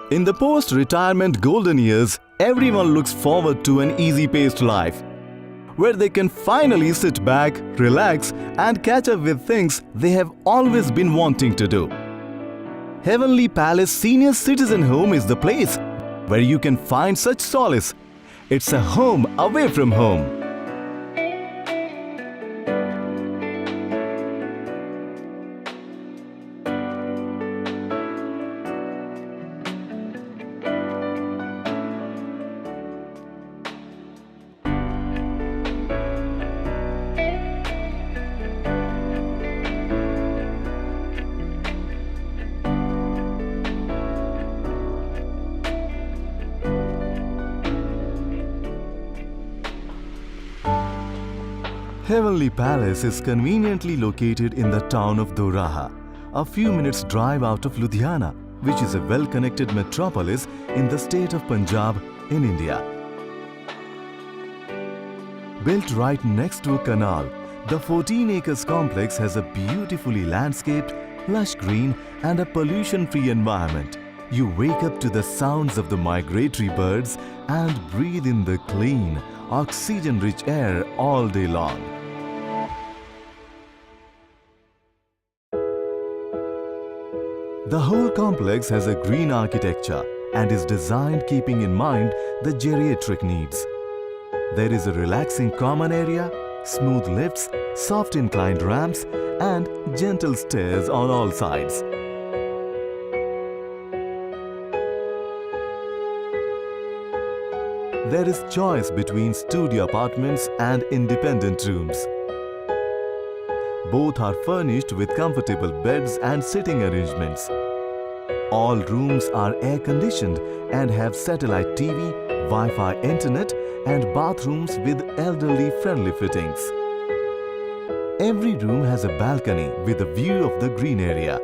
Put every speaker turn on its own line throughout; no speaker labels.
In the post-retirement golden years, everyone looks forward to an easy-paced life, where they can finally sit back, relax, and catch up with things they have always been wanting to do. Heavenly Palace Senior Citizen Home is the place where you can find such solace. It's a home away from home. Heavenly Palace is conveniently located in the town of Doraha, a few minutes drive out of Ludhiana, which is a well-connected metropolis in the state of Punjab in India. Built right next to a canal, the 14 acres complex has a beautifully landscaped, lush green and a pollution-free environment. You wake up to the sounds of the migratory birds and breathe in the clean, oxygen-rich air all day long. The whole complex has a green architecture and is designed keeping in mind the geriatric needs. There is a relaxing common area, smooth lifts, soft inclined ramps, and gentle stairs on all sides. There is choice between studio apartments and independent rooms. Both are furnished with comfortable beds and sitting arrangements. All rooms are air-conditioned and have satellite TV, Wi-Fi internet and bathrooms with elderly-friendly fittings. Every room has a balcony with a view of the green area.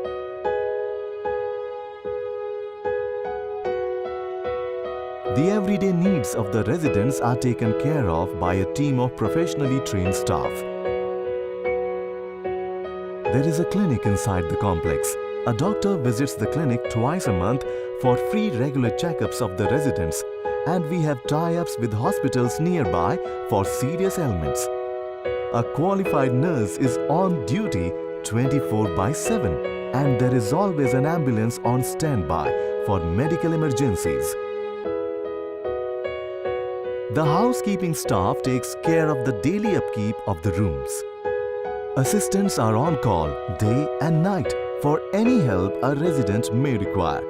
The everyday needs of the residents are taken care of by a team of professionally trained staff. There is a clinic inside the complex. A doctor visits the clinic twice a month for free regular checkups of the residents, and we have tie-ups with hospitals nearby for serious ailments. A qualified nurse is on duty 24/7, and there is always an ambulance on standby for medical emergencies. The housekeeping staff takes care of the daily upkeep of the rooms. Assistants are on call day and night for any help a resident may require.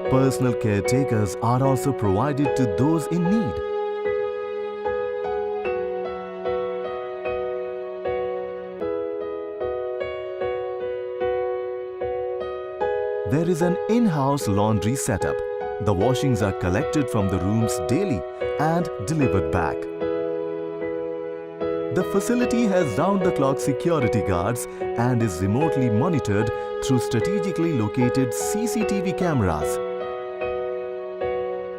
Personal caretakers are also provided to those in need. There is an in-house laundry setup. The washings are collected from the rooms daily and delivered back. The facility has round-the-clock security guards and is remotely monitored through strategically located CCTV cameras.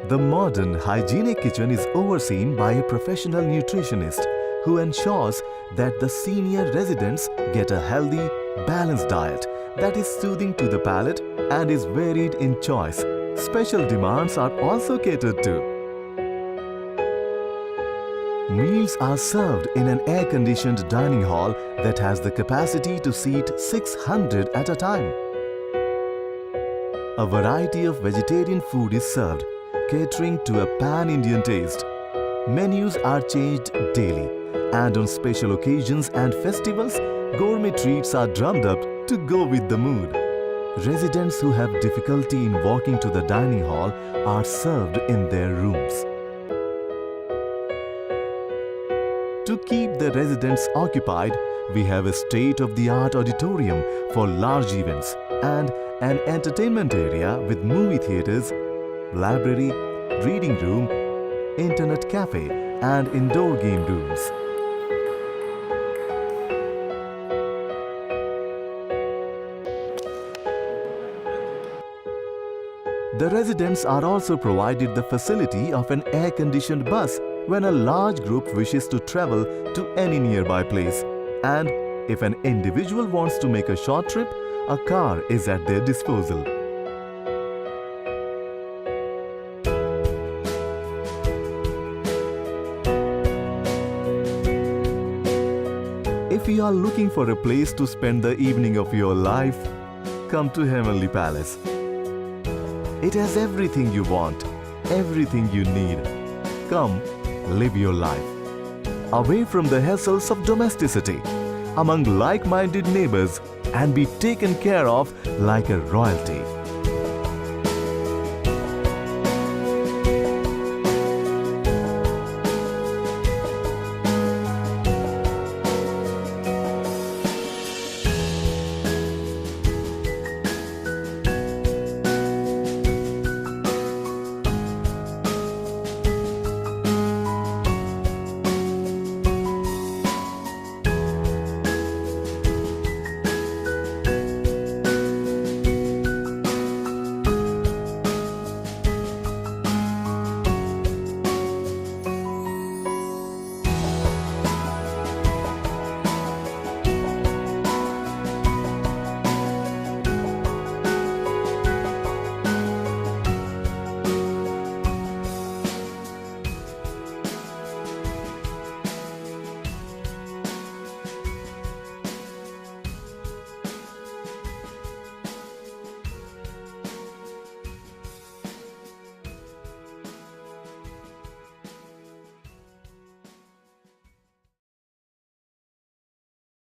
The modern hygienic kitchen is overseen by a professional nutritionist who ensures that the senior residents get a healthy, balanced diet that is soothing to the palate and is varied in choice. Special demands are also catered to. Meals are served in an air-conditioned dining hall that has the capacity to seat 600 at a time. A variety of vegetarian food is served, catering to a pan-Indian taste. Menus are changed daily, and on special occasions and festivals, gourmet treats are drummed up to go with the mood. Residents who have difficulty in walking to the dining hall are served in their rooms. To keep the residents occupied, we have a state-of-the-art auditorium for large events and an entertainment area with movie theatres, library, reading room, internet cafe and indoor game rooms. The residents are also provided the facility of an air-conditioned bus when a large group wishes to travel to any nearby place, and if an individual wants to make a short trip, a car is at their disposal. you are looking for a place to spend the evening of your life, come to Heavenly Palace. It has everything you want, everything you need. Come, live your life. Away from the hassles of domesticity, among like-minded neighbors, and be taken care of like a royalty.